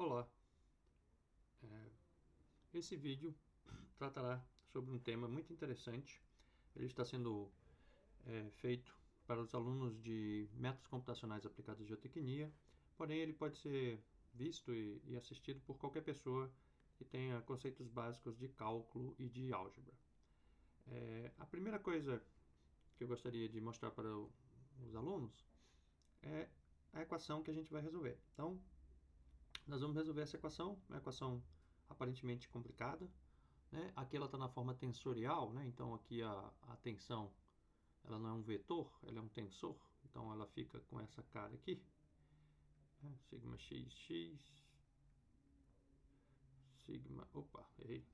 Olá, esse vídeo tratará sobre um tema muito interessante. Ele está sendo feito para os alunos de métodos computacionais aplicados à geotecnia, porém ele pode ser visto e assistido por qualquer pessoa que tenha conceitos básicos de cálculo e de álgebra. A primeira coisa que eu gostaria de mostrar para os alunos é a equação que a gente vai resolver. Então, nós vamos resolver essa equação, uma equação aparentemente complicada, né? Aqui ela está na forma tensorial, né? Então aqui a tensão ela não é um vetor, ela é um tensor, então ela fica com essa cara aqui, né? Sigma xx, sigma, opa, errei,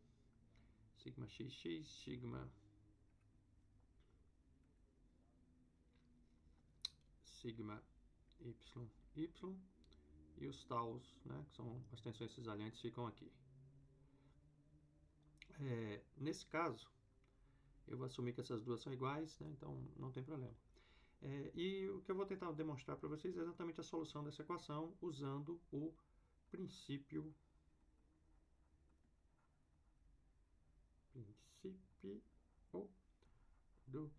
sigma xx, sigma y, e os taus, né, que são as tensões cisalhantes, ficam aqui. Nesse caso, eu vou assumir que essas duas são iguais, né, então não tem problema. E o que eu vou tentar demonstrar para vocês é exatamente a solução dessa equação usando o princípio do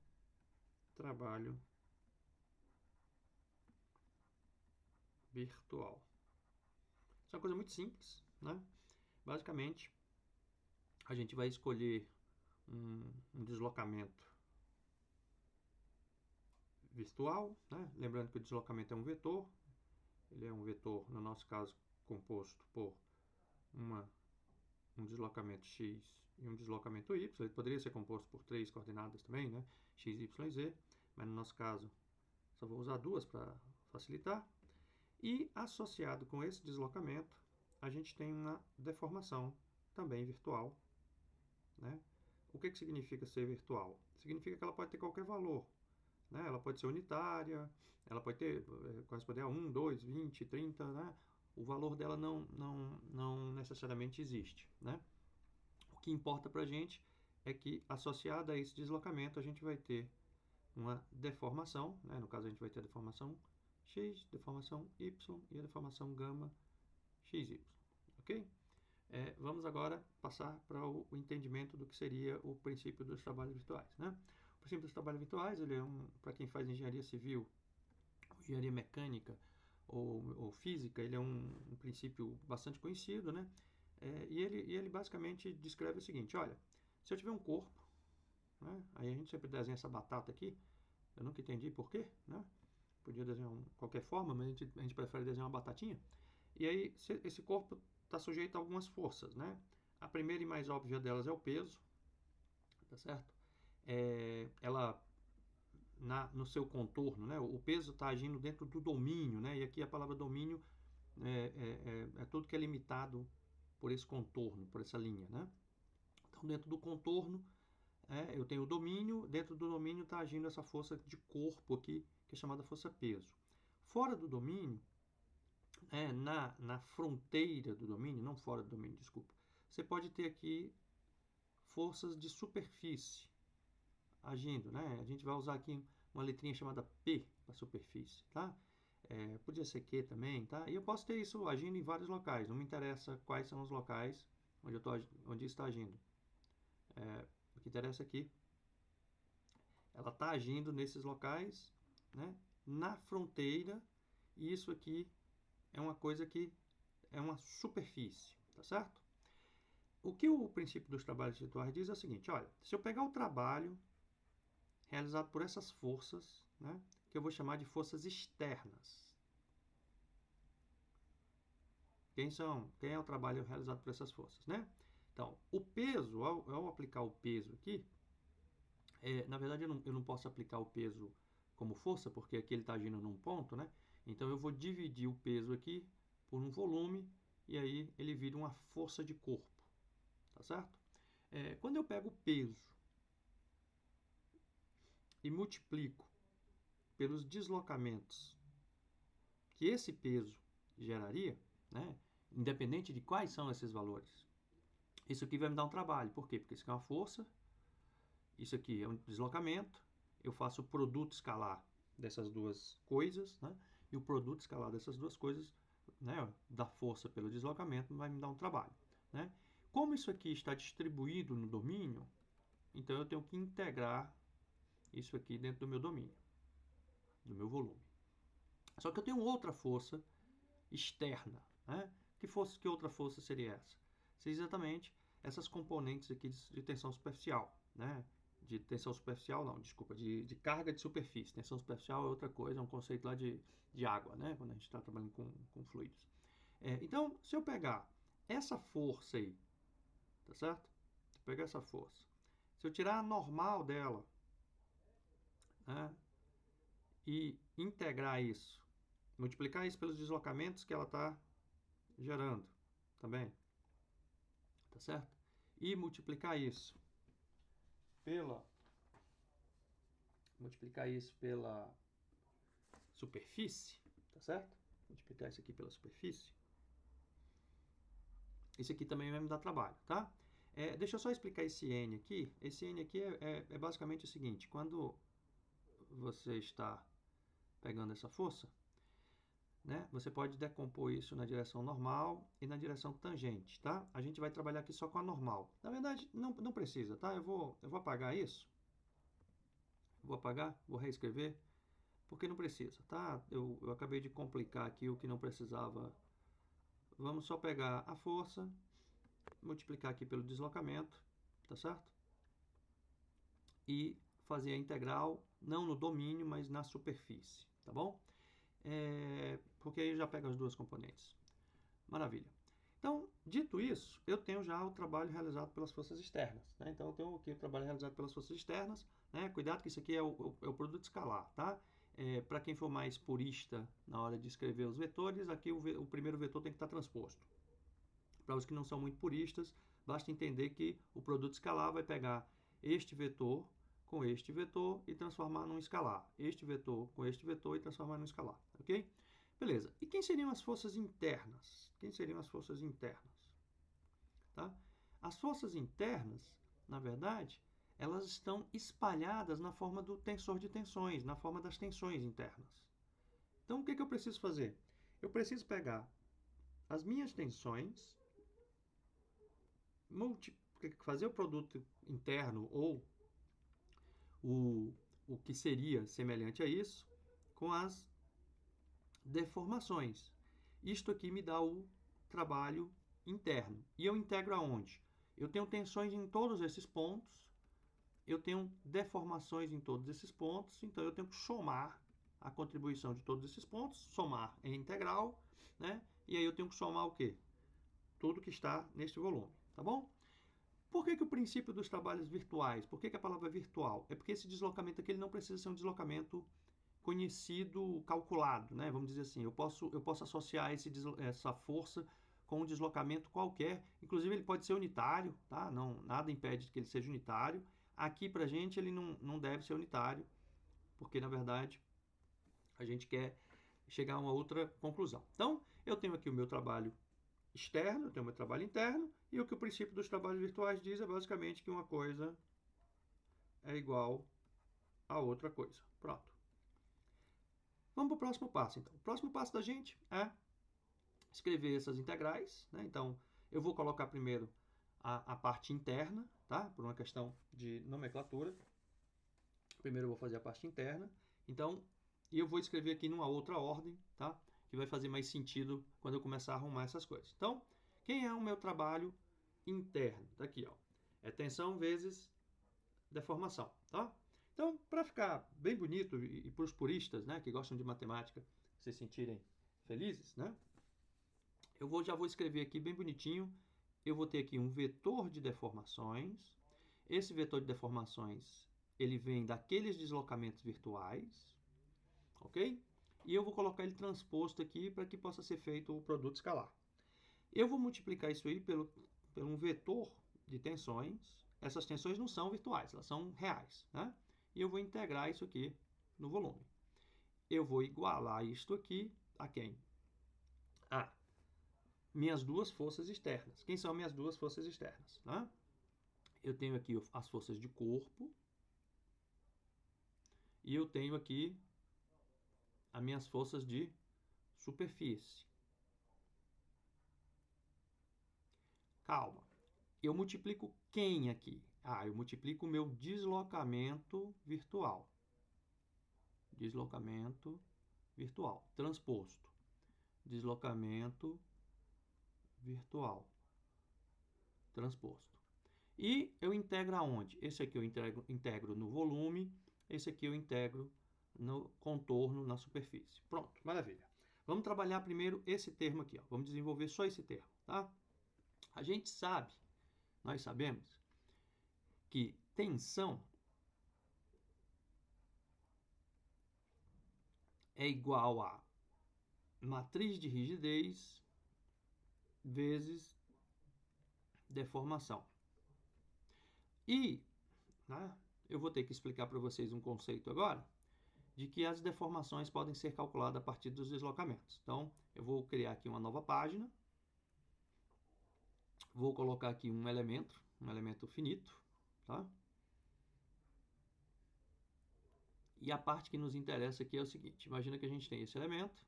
trabalho virtual. Isso é uma coisa muito simples, né? Basicamente, a gente vai escolher um deslocamento virtual, né? Lembrando que o deslocamento é um vetor. Ele é um vetor, no nosso caso, composto por um deslocamento x e um deslocamento y. Ele poderia ser composto por três coordenadas também, né? X, y e z, mas no nosso caso só vou usar duas para facilitar. E associado com esse deslocamento, a gente tem uma deformação também virtual, né? O que significa ser virtual? Significa que ela pode ter qualquer valor, né? Ela pode ser unitária, ela pode corresponder a 1, 2, 20, 30, né? O valor dela não necessariamente existe, né? O que importa para a gente é que, associada a esse deslocamento, a gente vai ter uma deformação, né? No caso, a gente vai ter a deformação x, deformação y e a deformação gama xy, ok? Vamos agora passar para o entendimento do que seria o princípio dos trabalhos virtuais, né? O princípio dos trabalhos virtuais, ele é para quem faz engenharia civil, engenharia mecânica ou física, ele é um princípio bastante conhecido, né? E ele basicamente descreve o seguinte: olha, se eu tiver um corpo, né? Aí a gente sempre desenha essa batata aqui, eu nunca entendi por quê, né? Podia desenhar qualquer forma, mas a gente prefere desenhar uma batatinha. E aí esse corpo está sujeito a algumas forças, né? A primeira e mais óbvia delas é o peso, tá certo? Ela no seu contorno, né? O peso está agindo dentro do domínio, né? E aqui a palavra domínio é tudo que é limitado por esse contorno, por essa linha, né? Então, dentro do contorno, eu tenho o domínio, dentro do domínio está agindo essa força de corpo aqui, que é chamada força peso. Fora do domínio, na fronteira do domínio, não fora do domínio, desculpa, você pode ter aqui forças de superfície agindo, né? A gente vai usar aqui uma letrinha chamada P para superfície, tá? Podia ser Q também, tá? E eu posso ter isso agindo em vários locais, não me interessa quais são os locais onde está agindo. O que interessa aqui, ela está agindo nesses locais, né? Na fronteira, e isso aqui é uma coisa que é uma superfície, tá certo? O que o princípio dos trabalhos virtuais diz é o seguinte: olha, se eu pegar o trabalho realizado por essas forças, né, que eu vou chamar de forças externas. Quem é o trabalho realizado por essas forças, né? Então, o peso, ao aplicar o peso aqui, na verdade eu não posso aplicar o peso como força, porque aqui ele está agindo num ponto, né? Então eu vou dividir o peso aqui por um volume, e aí ele vira uma força de corpo, tá certo? Quando eu pego o peso e multiplico pelos deslocamentos que esse peso geraria, né, independente de quais são esses valores, isso aqui vai me dar um trabalho. Por quê? Porque isso aqui é uma força, isso aqui é um deslocamento, eu faço o produto escalar dessas duas coisas, né, e o produto escalar dessas duas coisas né, da força pelo deslocamento vai me dar um trabalho, né? Como isso aqui está distribuído no domínio, então eu tenho que integrar isso aqui dentro do meu domínio, do meu volume. Só que eu tenho outra força externa, né? Que outra força seria essa? Seria exatamente essas componentes aqui de tensão superficial, né? De tensão superficial, não, desculpa, de carga de superfície. Tensão superficial é outra coisa, é um conceito lá de água, né? Quando a gente está trabalhando com fluidos. Então, se eu pegar essa força aí, tá certo? Se eu pegar essa força, se eu tirar a normal dela, né? E integrar isso, multiplicar isso pelos deslocamentos que ela está gerando também, tá certo? E multiplicar isso pela superfície, tá certo? Multiplicar isso aqui pela superfície. Isso aqui também vai me dar trabalho, tá? Deixa eu só explicar esse N aqui. Esse N aqui é basicamente o seguinte: quando você está pegando essa força, né, você pode decompor isso na direção normal e na direção tangente, tá? A gente vai trabalhar aqui só com a normal. Na verdade, não precisa, tá? Eu vou apagar isso. Vou apagar, vou reescrever, porque não precisa, tá? Eu acabei de complicar aqui o que não precisava. Vamos só pegar a força, multiplicar aqui pelo deslocamento, tá certo? E fazer a integral, não no domínio, mas na superfície, tá bom? Porque aí já pega as duas componentes. Maravilha. Então, dito isso, eu tenho já o trabalho realizado pelas forças externas, né? Então, eu tenho aqui o trabalho realizado pelas forças externas, né? Cuidado que isso aqui é o produto escalar, tá? Para quem for mais purista na hora de escrever os vetores, aqui o primeiro vetor tem que estar transposto. Para os que não são muito puristas, basta entender que o produto escalar vai pegar este vetor com este vetor e transformar num escalar. Este vetor com este vetor e transformar num escalar, ok? Beleza. E quem seriam as forças internas? Quem seriam as forças internas? Tá? As forças internas, na verdade, elas estão espalhadas na forma do tensor de tensões, na forma das tensões internas. Então, o que eu preciso fazer? Eu preciso pegar as minhas tensões, fazer o produto interno ou o que seria semelhante a isso com as deformações. Isto aqui me dá o trabalho interno. E eu integro aonde? Eu tenho tensões em todos esses pontos, eu tenho deformações em todos esses pontos, então eu tenho que somar a contribuição de todos esses pontos, somar é integral, né? E aí eu tenho que somar o quê? Tudo que está neste volume, tá bom? Por que o princípio dos trabalhos virtuais? Por que a palavra virtual? É porque esse deslocamento aqui ele não precisa ser um deslocamento conhecido, calculado, né? Vamos dizer assim, eu posso associar essa força com um deslocamento qualquer, inclusive ele pode ser unitário, tá? Não, nada impede que ele seja unitário. Aqui pra gente ele não deve ser unitário, porque na verdade a gente quer chegar a uma outra conclusão. Então, eu tenho aqui o meu trabalho externo, eu tenho o meu trabalho interno, e o que o princípio dos trabalhos virtuais diz é basicamente que uma coisa é igual a outra coisa. Pronto. Vamos para o próximo passo, então. O próximo passo da gente é escrever essas integrais, né? Então, eu vou colocar primeiro a parte interna, tá? Por uma questão de nomenclatura. Primeiro eu vou fazer a parte interna. Então, eu vou escrever aqui numa outra ordem, tá? Que vai fazer mais sentido quando eu começar a arrumar essas coisas. Então, quem é o meu trabalho interno? Tá aqui, ó. É tensão vezes deformação, tá? Então, para ficar bem bonito e para os puristas, né, que gostam de matemática, se sentirem felizes, né? Já vou escrever aqui bem bonitinho. Eu vou ter aqui um vetor de deformações. Esse vetor de deformações, ele vem daqueles deslocamentos virtuais, ok? E eu vou colocar ele transposto aqui para que possa ser feito o produto escalar. Eu vou multiplicar isso aí pelo um vetor de tensões. Essas tensões não são virtuais, elas são reais, né? E eu vou integrar isso aqui no volume. Eu vou igualar isto aqui a quem? A minhas duas forças externas. Quem são minhas duas forças externas? Né? Eu tenho aqui as forças de corpo e eu tenho aqui as minhas forças de superfície. Calma. Eu multiplico quem aqui? Eu multiplico o meu deslocamento virtual. Deslocamento virtual. Transposto. Deslocamento virtual. Transposto. E eu integro aonde? Esse aqui eu integro no volume, esse aqui eu integro no contorno, na superfície. Pronto, maravilha. Vamos trabalhar primeiro esse termo aqui, ó. Vamos desenvolver só esse termo, tá? A gente sabe, nós sabemos, que tensão é igual a matriz de rigidez vezes deformação. E, né, eu vou ter que explicar para vocês um conceito agora, de que as deformações podem ser calculadas a partir dos deslocamentos. Então, eu vou criar aqui uma nova página, vou colocar aqui um elemento finito, tá? E a parte que nos interessa aqui é o seguinte, imagina que a gente tem esse elemento,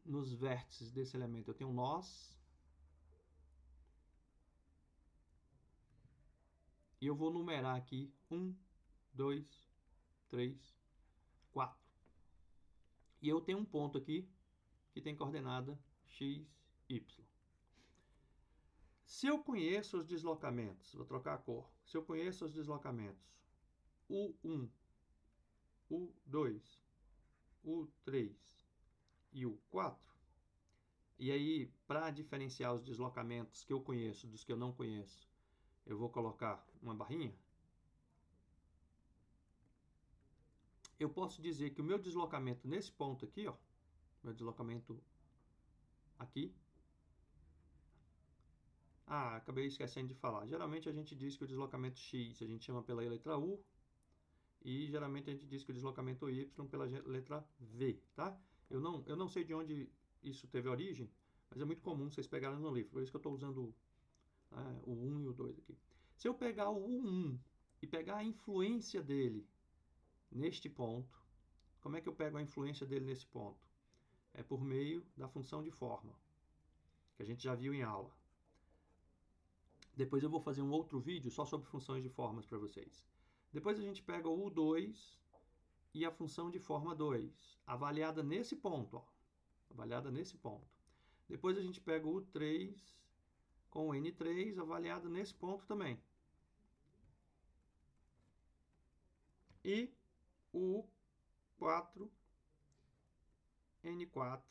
nos vértices desse elemento eu tenho nós, e eu vou numerar aqui 1, 2, 3, 4. E eu tenho um ponto aqui que tem coordenada x, y. Se eu conheço os deslocamentos, vou trocar a cor, se eu conheço os deslocamentos U1, U2, U3 e U4, e aí, para diferenciar os deslocamentos que eu conheço dos que eu não conheço, eu vou colocar uma barrinha. Eu posso dizer que o meu deslocamento nesse ponto aqui, ó, meu deslocamento aqui, acabei esquecendo de falar. Geralmente a gente diz que o deslocamento x a gente chama pela letra U, e geralmente a gente diz que o deslocamento y pela letra V, tá? Eu não sei de onde isso teve origem, mas é muito comum vocês pegarem no livro, por isso que eu estou usando o 1 e o 2 aqui. Se eu pegar o U1 e pegar a influência dele neste ponto, como é que eu pego a influência dele nesse ponto? É por meio da função de forma, que a gente já viu em aula. Depois eu vou fazer um outro vídeo só sobre funções de formas para vocês. Depois a gente pega o U2 e a função de forma 2, avaliada nesse ponto, ó, avaliada nesse ponto. Depois a gente pega o U3 com o N3 avaliado nesse ponto também. E o U4, N4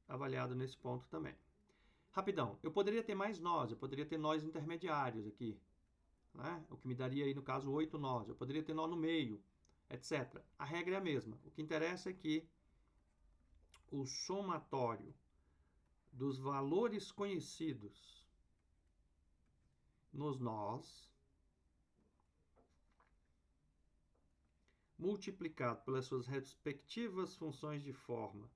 avaliado nesse ponto também. Rapidão, eu poderia ter mais nós, eu poderia ter nós intermediários aqui, né? O que me daria aí no caso 8 nós, eu poderia ter nó no meio, etc. A regra é a mesma, o que interessa é que o somatório dos valores conhecidos nos nós, multiplicado pelas suas respectivas funções de forma,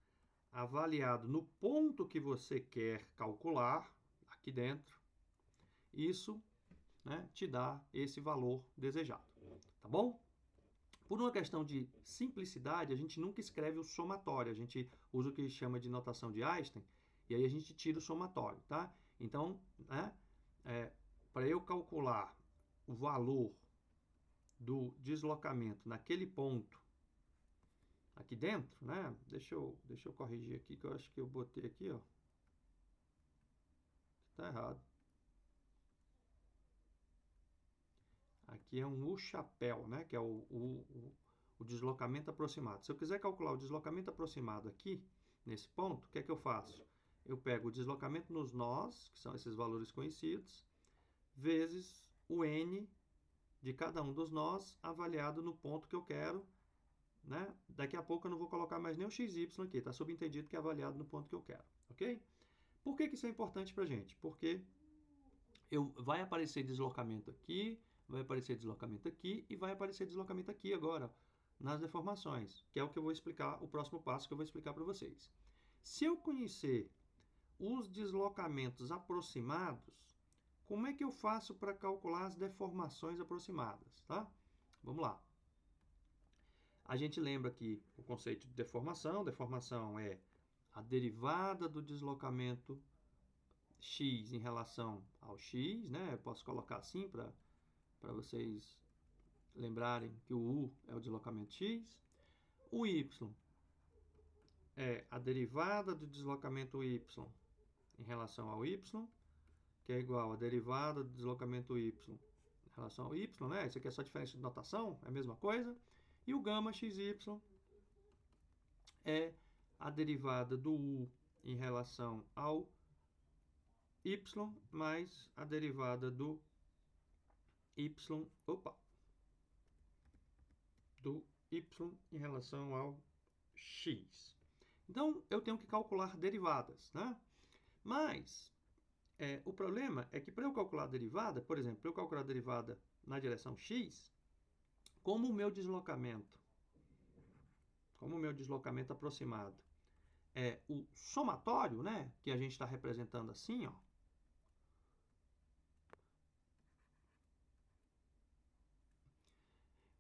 avaliado no ponto que você quer calcular, aqui dentro, isso, né, te dá esse valor desejado, tá bom? Por uma questão de simplicidade, a gente nunca escreve o somatório, a gente usa o que chama de notação de Einstein, e aí a gente tira o somatório, tá? Então, né, para eu calcular o valor do deslocamento naquele ponto aqui dentro, né? Deixa eu corrigir aqui, que eu acho que eu botei aqui, ó. Tá errado. Aqui é um U-chapéu, né? Que é o deslocamento aproximado. Se eu quiser calcular o deslocamento aproximado aqui, nesse ponto, o que é que eu faço? Eu pego o deslocamento nos nós, que são esses valores conhecidos, vezes o N de cada um dos nós, avaliado no ponto que eu quero, né? Daqui a pouco eu não vou colocar mais nem o XY aqui, está subentendido que é avaliado no ponto que eu quero, ok? Por que isso é importante para a gente? Porque vai aparecer deslocamento aqui, vai aparecer deslocamento aqui e vai aparecer deslocamento aqui agora, nas deformações, que é o que eu vou explicar, o próximo passo que eu vou explicar para vocês. Se eu conhecer os deslocamentos aproximados, como é que eu faço para calcular as deformações aproximadas, tá? Vamos lá. A gente lembra que o conceito de deformação é a derivada do deslocamento x em relação ao x, né? Eu posso colocar assim para vocês lembrarem que o u é o deslocamento x. O y é a derivada do deslocamento y em relação ao y, que é igual a derivada do deslocamento y em relação ao y, né? Isso aqui é só diferença de notação, é a mesma coisa. E o gama xy é a derivada do u em relação ao y mais a derivada do y, do y em relação ao x. Então, eu tenho que calcular derivadas, né? Mas, o problema é que para eu calcular a derivada, por exemplo, para eu calcular a derivada na direção x, como o meu deslocamento aproximado é o somatório, né? Que a gente está representando assim, ó.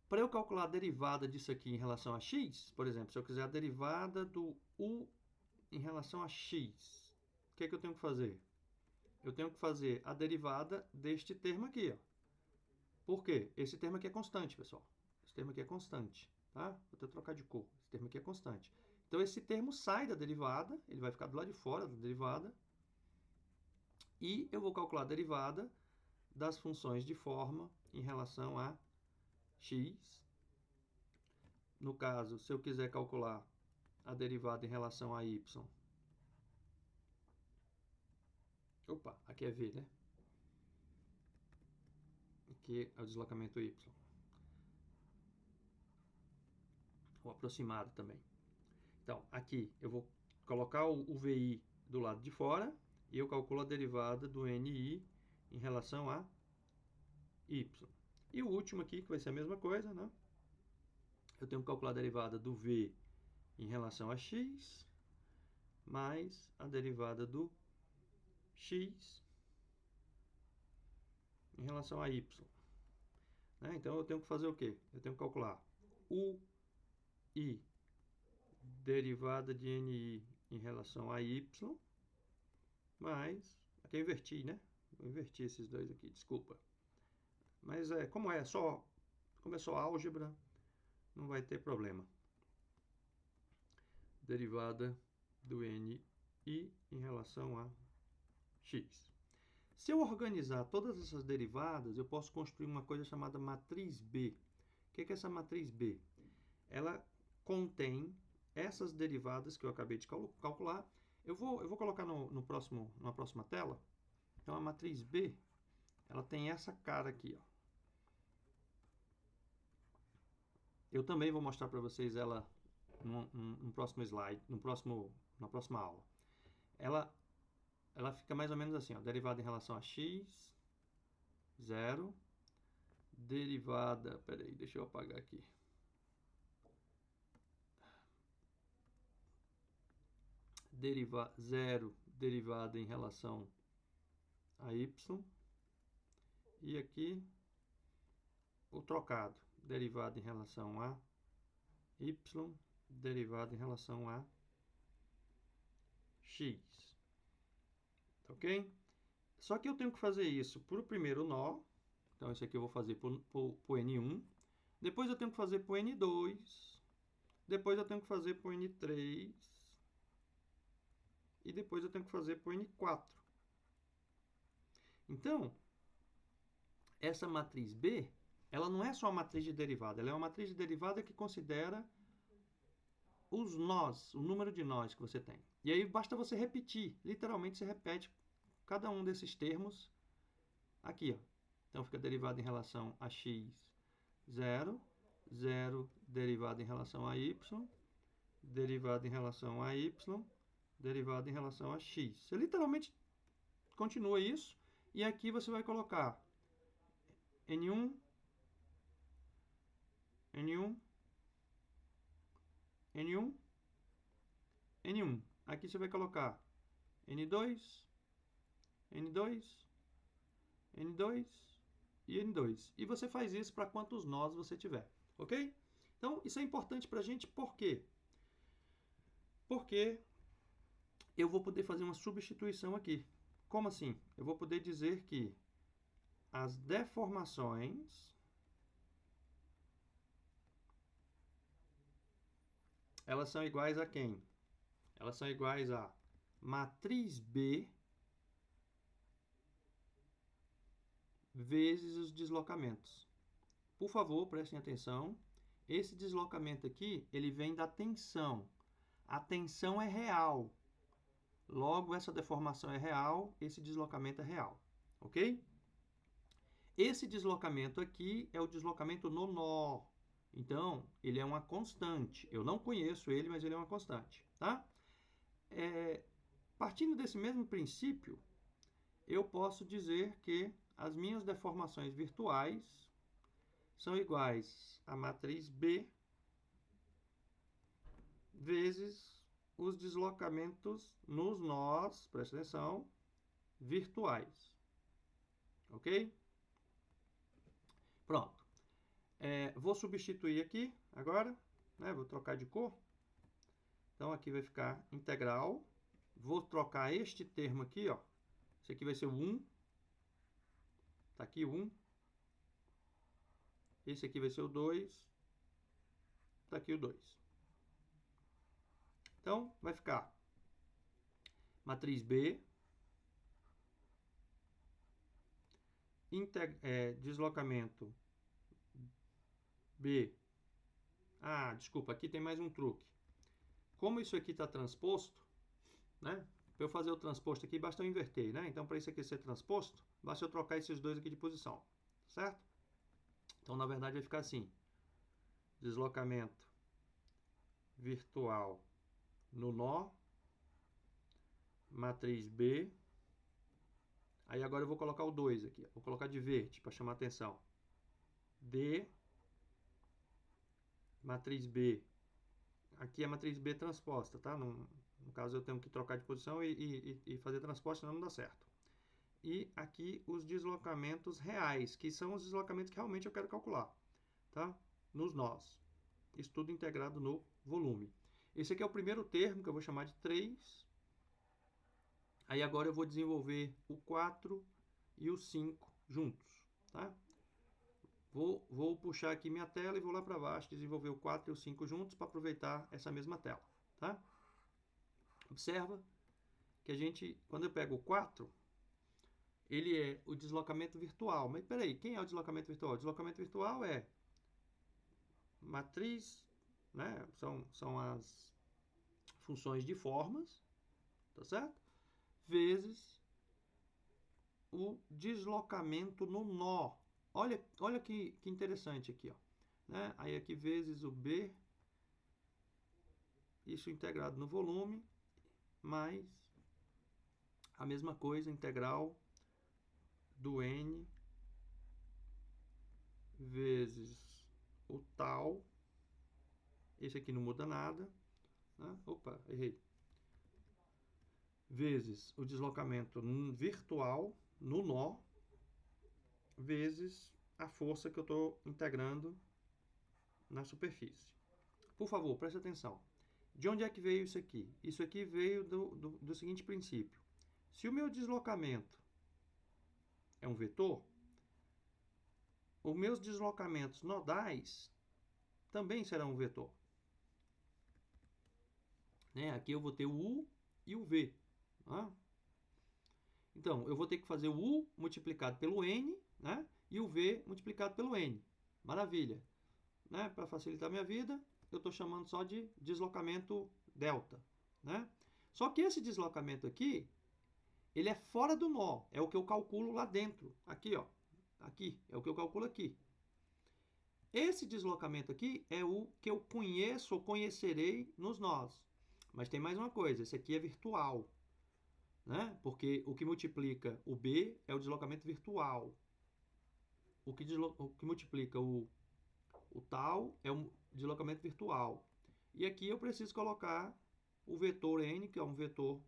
Para eu calcular a derivada disso aqui em relação a x, por exemplo, se eu quiser a derivada do u em relação a x, o que é que eu tenho que fazer? Eu tenho que fazer a derivada deste termo aqui, ó. Por quê? Esse termo aqui é constante, pessoal. Esse termo aqui é constante, tá? Vou até trocar de cor. Esse termo aqui é constante. Então, esse termo sai da derivada, ele vai ficar do lado de fora da derivada. E eu vou calcular a derivada das funções de forma em relação a x. No caso, se eu quiser calcular a derivada em relação a y. Opa, aqui é v, né? Aqui é o deslocamento y. O aproximado também. Então, aqui eu vou colocar o VI do lado de fora e eu calculo a derivada do NI em relação a y. E o último aqui, que vai ser a mesma coisa, né? Eu tenho que calcular a derivada do V em relação a x, mais a derivada do x em relação a y. Né? Então, eu tenho que fazer o quê? Eu tenho que calcular u i derivada de NI em relação a y, mais... Aqui eu inverti, né? Eu inverti esses dois aqui, desculpa. Mas como é só álgebra, não vai ter problema. Derivada do NI em relação a x. Se eu organizar todas essas derivadas, eu posso construir uma coisa chamada matriz B. O que é essa matriz B? Ela contém essas derivadas que eu acabei de calcular. Eu vou colocar na próxima tela. Então, a matriz B, ela tem essa cara aqui, ó. Eu também vou mostrar para vocês ela no próximo slide, na próxima aula. Ela fica mais ou menos assim, ó, derivada em relação a x, 0, derivada, peraí, deixa eu apagar aqui. Zero derivada em relação a y. E aqui o trocado, derivada em relação a y, derivada em relação a x. Ok? Só que eu tenho que fazer isso para o primeiro nó. Então, isso aqui eu vou fazer para o N1. Depois eu tenho que fazer para o N2. Depois eu tenho que fazer para o N3. E depois eu tenho que fazer para o N4. Então, essa matriz B, ela não é só uma matriz de derivada. Ela é uma matriz de derivada que considera os nós, o número de nós que você tem. E aí basta você repetir. Literalmente, você repete cada um desses termos aqui, ó. Então, fica derivada em relação a x, 0. 0 derivada em relação a y. Derivada em relação a y. Derivada em relação a x. Você literalmente continua isso. E aqui você vai colocar N1, N1, N1, N1. Aqui você vai colocar N2, N2, N2 e N2. E você faz isso para quantos nós você tiver, ok? Então, isso é importante para a gente, por quê? Porque eu vou poder fazer uma substituição aqui. Como assim? Eu vou poder dizer que as deformações elas são iguais a quem? Elas são iguais a matriz B vezes os deslocamentos. Por favor, prestem atenção. Esse deslocamento aqui, ele vem da tensão. A tensão é real. Logo, essa deformação é real, esse deslocamento é real. Ok? Esse deslocamento aqui é o deslocamento no nó. Então, ele é uma constante. Eu não conheço ele, mas ele é uma constante. Tá? Partindo desse mesmo princípio, eu posso dizer que as minhas deformações virtuais são iguais a matriz B vezes os deslocamentos nos nós, presta atenção, virtuais. Ok? Pronto. Vou substituir aqui agora, né? Vou trocar de cor. Então, aqui vai ficar integral. Vou trocar este termo aqui, ó. Esse aqui vai ser o 1. Tá aqui o 1. Esse aqui vai ser o 2. Tá aqui o 2. Então, vai ficar matriz B, deslocamento B. Ah, desculpa, aqui tem mais um truque. Como isso aqui está transposto, né? Para eu fazer o transposto aqui, basta eu inverter, né? Então, para isso aqui ser transposto, basta eu trocar esses dois aqui de posição, certo? Então, na verdade, vai ficar assim. Deslocamento virtual no nó, matriz B. Aí agora eu vou colocar o 2 aqui. Vou colocar de verde para chamar a atenção. D, matriz B. Aqui é a matriz B transposta, tá? No caso, eu tenho que trocar de posição e fazer transposta, senão não dá certo. E aqui os deslocamentos reais, que são os deslocamentos que realmente eu quero calcular, tá? Nos nós. Isso tudo integrado no volume. Esse aqui é o primeiro termo, que eu vou chamar de 3. Aí agora eu vou desenvolver o 4 e o 5 juntos, tá? Vou puxar aqui minha tela e vou lá para baixo desenvolver o 4 e o 5 juntos para aproveitar essa mesma tela, tá? Observa que quando eu pego o 4, ele é o deslocamento virtual. Mas peraí, quem é o deslocamento virtual? O deslocamento virtual é matriz, né? São as funções de formas, tá certo? Vezes o deslocamento no nó. Olha que interessante aqui, ó. Né? Aí aqui vezes o B, isso integrado no volume, mais a mesma coisa, integral do N vezes o tal. Esse aqui não muda nada. Né? Opa, errei. Vezes o deslocamento virtual no nó, vezes a força que eu estou integrando na superfície. Por favor, preste atenção. De onde é que veio isso aqui? Isso aqui veio do seguinte princípio. Se o meu deslocamento é um vetor, os meus deslocamentos nodais também serão um vetor. Né? Aqui eu vou ter o U e o V. Né? Então, eu vou ter que fazer o U multiplicado pelo N, né? E o V multiplicado pelo N. Maravilha. Né? Para facilitar a minha vida, eu estou chamando só de deslocamento delta. Né? Só que esse deslocamento aqui, ele é fora do nó. É o que eu calculo lá dentro. Aqui, ó. Aqui. É o que eu calculo aqui. Esse deslocamento aqui é o que eu conheço ou conhecerei nos nós. Mas tem mais uma coisa. Esse aqui é virtual. Né? Porque o que multiplica o B é o deslocamento virtual. O que multiplica o tal é um deslocamento virtual. E aqui eu preciso colocar o vetor N, que é um vetor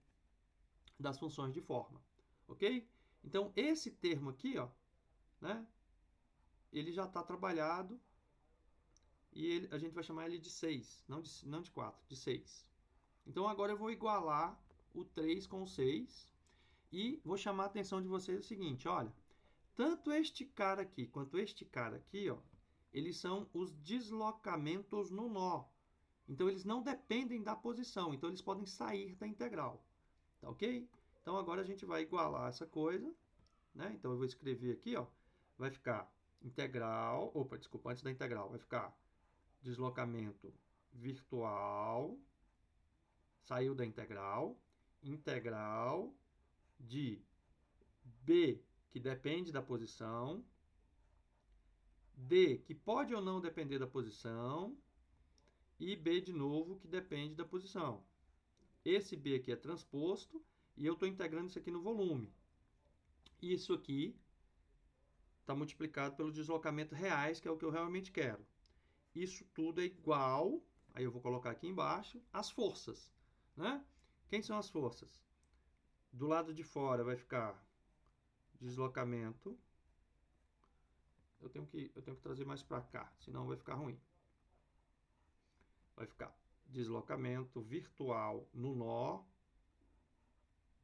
das funções de forma. Ok? Então, esse termo aqui, ó, né, ele já está trabalhado e a gente vai chamar ele de 6, não de 4, de 6. Então, agora eu vou igualar o 3 com o 6 E vou chamar a atenção de vocês o seguinte, olha, tanto este cara aqui quanto este cara aqui, ó, eles são os deslocamentos no nó. Então, eles não dependem da posição, então eles podem sair da integral, tá ok? Então, agora a gente vai igualar essa coisa, né? Então, eu vou escrever aqui, ó, vai ficar integral, opa, desculpa, antes da integral, vai ficar deslocamento virtual, saiu da integral, integral de B, que depende da posição, D, que pode ou não depender da posição, e B de novo, que depende da posição. Esse B aqui é transposto, e eu estou integrando isso aqui no volume. Isso aqui está multiplicado pelo deslocamento reais, que é o que eu realmente quero. Isso tudo é igual, aí eu vou colocar aqui embaixo, as forças, né? Quem são as forças? Do lado de fora vai ficar deslocamento. Eu tenho que trazer mais para cá, senão vai ficar ruim. Vai ficar deslocamento virtual no nó.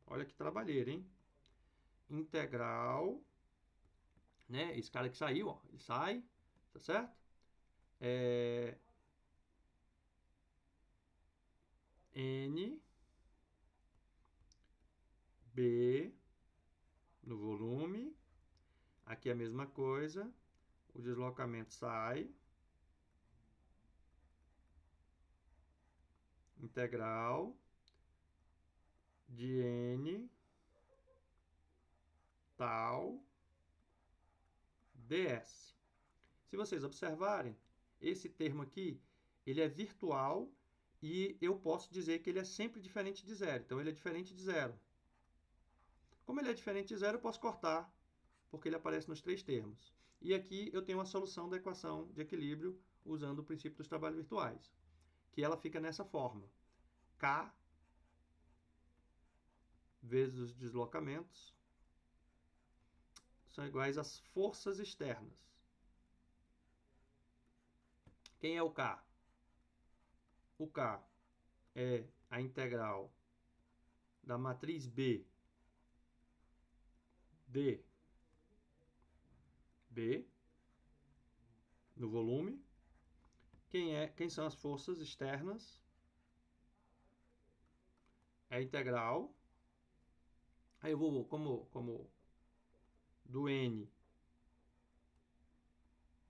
Olha que trabalheira, hein? Integral, né? Esse cara que saiu, ó, ele sai, tá certo? N B no volume. Aqui é a mesma coisa. O deslocamento sai. Integral de N tal ds. Se vocês observarem, esse termo aqui, ele é virtual e eu posso dizer que ele é sempre diferente de zero. Então, ele é diferente de zero. Como ele é diferente de zero, eu posso cortar, porque ele aparece nos três termos. E aqui eu tenho a solução da equação de equilíbrio usando o princípio dos trabalhos virtuais, que ela fica nessa forma. K vezes os deslocamentos são iguais às forças externas. Quem é o K? O K é a integral da matriz B de B no volume. Quem são as forças externas? É a integral. Aí eu vou, como do N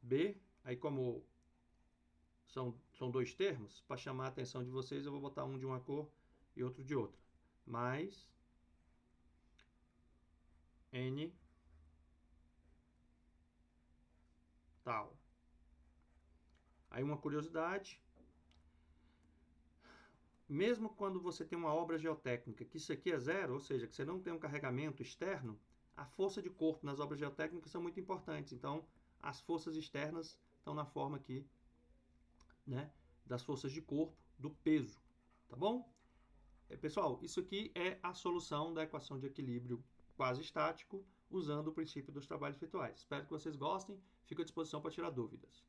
B, aí como são dois termos, para chamar a atenção de vocês, eu vou botar um de uma cor e outro de outra. Mais N tal. Aí uma curiosidade, mesmo quando você tem uma obra geotécnica, que isso aqui é zero, ou seja, que você não tem um carregamento externo, a força de corpo nas obras geotécnicas são muito importantes. Então, as forças externas estão na forma aqui, né, das forças de corpo, do peso, tá bom? Pessoal, isso aqui é a solução da equação de equilíbrio quase estático, usando o princípio dos trabalhos virtuais. Espero que vocês gostem, fico à disposição para tirar dúvidas.